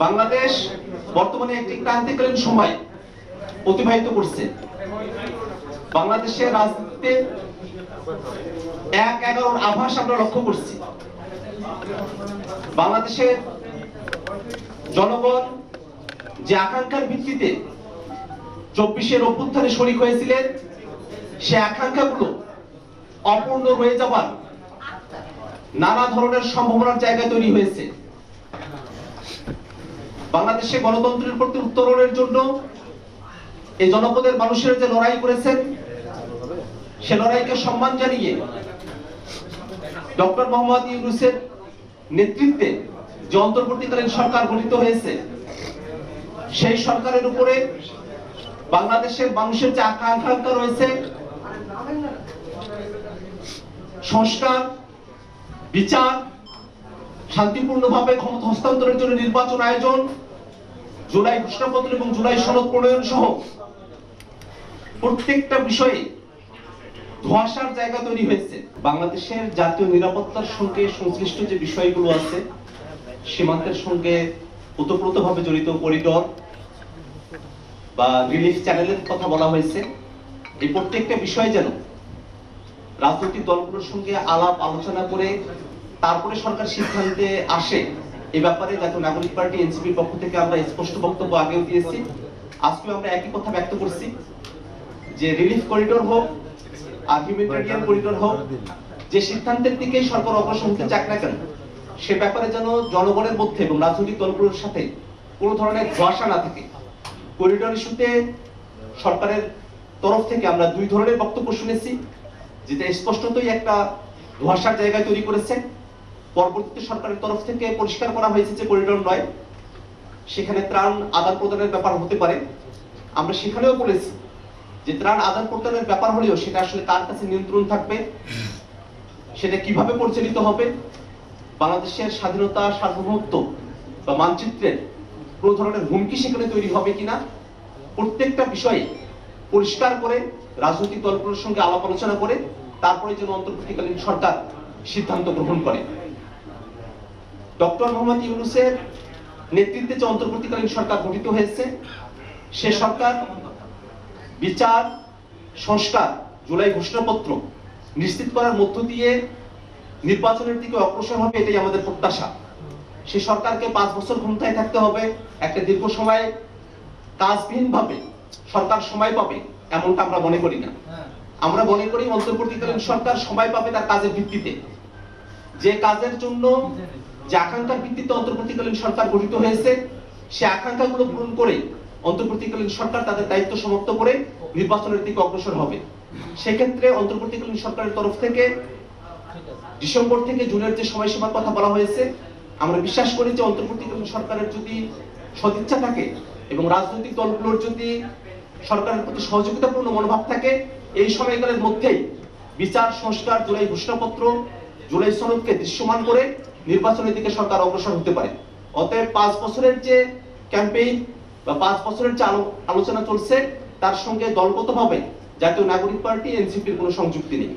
বাংলাদেশ বর্তমানে একটি ক্রান্তিকালীন সময় অতিবাহিত করছে। বাংলাদেশের রাজনীতিতে ১/১১-র আভাস আমরা লক্ষ্য করছি। বাংলাদেশের জনগণ যে আকাঙ্ক্ষার ভিত্তিতে ২৪শে অভ্যুত্থানে শরীক হয়েছিলেন, সে আকাঙ্ক্ষাগুলো অপূর্ণ রয়ে যাবার নানা ধরনের সম্ভাবনার জায়গা তৈরি হয়েছে। বাংলাদেশে গণতন্ত্রের প্রতি উত্তরণের জন্য এই জনপদের মানুষের যে লড়াই করেছেন, সে লড়াইকে সম্মান জানিয়ে ডক্টর মোহাম্মদ ইউনূসের নেতৃত্বে যে অন্তর্বর্তীকালীন সরকার গঠিত হয়েছে, সেই সরকারের উপরে বাংলাদেশের মানুষের যে আকাঙ্ক্ষা রয়েছে, সংস্কার, বিচার, শান্তিপূর্ণভাবে ক্ষমতা হস্তান্তরের জন্য নির্বাচন আয়োজন, জুলাই ঘোষণাপত্র এবং জুলাই সনদ প্রণয়ন সহ প্রত্যেকটা বিষয়ে ধোঁয়াশার জায়গা তৈরি হয়েছে। বাংলাদেশের জাতীয় নিরাপত্তার সঙ্গে সংশ্লিষ্ট যে বিষয়গুলো আছে, সীমান্তের সঙ্গে ওতপ্রোতভাবে জড়িত করিডোর বা রিলিফ চ্যানেলের কথা বলা হয়েছে, এই প্রত্যেকটা বিষয় যেন রাজনৈতিক দলগুলোর সঙ্গে আলাপ আলোচনা করে তারপরে সরকার সিদ্ধান্তে আসে, এ ব্যাপারে জাতীয় নাগরিক পার্টি এনসিপির পক্ষ থেকে আমরা স্পষ্ট বক্তব্য আগেও দিয়েছি। আজকে আমরা একই কথা ব্যক্ত করছি যে রিলিফ করিডোর হোক আর হিউম্যানিটেরিয়ান করিডোর হোক, যে সিদ্ধান্তের দিকেই সরকার অগ্রসর হতে চাক না কেন, সে ব্যাপারে যেন জনগণের মধ্যে এবং রাজনৈতিক দলগুলোর সাথে কোনো ধরনের ধোঁয়াশা না থাকে। করিডোর ইস্যুতে সরকারের তরফ থেকে আমরা দুই ধরনের বক্তব্য শুনেছি, যেটা স্পষ্টতই একটা ধোঁয়াশার জায়গায় তৈরি করেছে। পরবর্তীতে সরকারের তরফ থেকে পরিষ্কার করা হয়েছে যে করিডোর নয়, সেখানে ত্রাণ আদান প্রদানের ব্যাপার হতে পারে। আমরা সেখানেও বলেছি যে ত্রাণ আদান প্রদানের ব্যাপার হলেও সেটা আসলে কার কাছে নিয়ন্ত্রণ থাকবে, সেটা কিভাবে পরিচালিত হবে, বাংলাদেশের স্বাধীনতা, সার্বভৌমত্ব বা মানচিত্রের কোনো ধরনের হুমকি সেখানে তৈরি হবে কিনা, প্রত্যেকটা বিষয়ে পরিষ্কার করে রাজনৈতিক দলগুলোর সঙ্গে আলাপ আলোচনা করে তারপরে যেন অন্তর্বর্তীকালীন সরকার সিদ্ধান্ত গ্রহণ করে। ডক্টর মোহাম্মদ ইউনূসের নেতৃত্বে যে অন্তর্বর্তীকালীন সরকার গঠিত হয়েছে, সে সরকার বিচার, সংস্কার, জুলাই ঘোষণাপত্র নিশ্চিত করার মধ্য দিয়ে নির্বাচনের দিকে অগ্রসর হবে, এটাই আমাদের প্রত্যাশা। সে সরকারকে 5 বছর ক্ষমতায় থাকতে হবে, একটা দীর্ঘ সময় কাজবিহীন ভাবে সরকার সময় পাবে এমনটা আমরা মনে করি না। আমরা মনে করি অন্তর্বর্তীকালীন সরকার সময় পাবে তার কাজের ভিত্তিতে, যে কাজের জন্য যে আকাঙ্ক্ষার ভিত্তিতে অন্তর্বর্তীকালীন সরকার গঠিত হয়েছে, সে আকাঙ্ক্ষাগুলো পূরণ করে অন্তর্বর্তীকালীন সরকার তাদের দায়িত্ব সমাপ্ত করে নির্বাচনের দিকে অগ্রসর হবে। সেক্ষেত্রে অন্তর্বর্তীকালীন সরকারের তরফ থেকে ডিসেম্বর থেকে জুনের যে সময়সীমার কথা বলা হয়েছে, আমরা বিশ্বাস করি যে অন্তর্বর্তীকালীন সরকারের যদি সদিচ্ছা থাকে এবং রাজনৈতিক দলগুলোর যদি সরকারের প্রতি সহযোগিতাপূর্ণ মনোভাব থাকে, এই সময়কালের মধ্যেই বিচার, সংস্কার, জুলাই ঘোষণাপত্র, জুলাই সনদকে দৃশ্যমান করে নির্বাচনের দিকে সরকার অগ্রসর হতে পারে। অতএব 5 বছরের যে ক্যাম্পেইন বা 5 বছরের যে আলোচনা চলছে, তার সঙ্গে দলগতভাবে জাতীয় নাগরিক পার্টি এনসিপির কোনো সংযুক্তি নেই।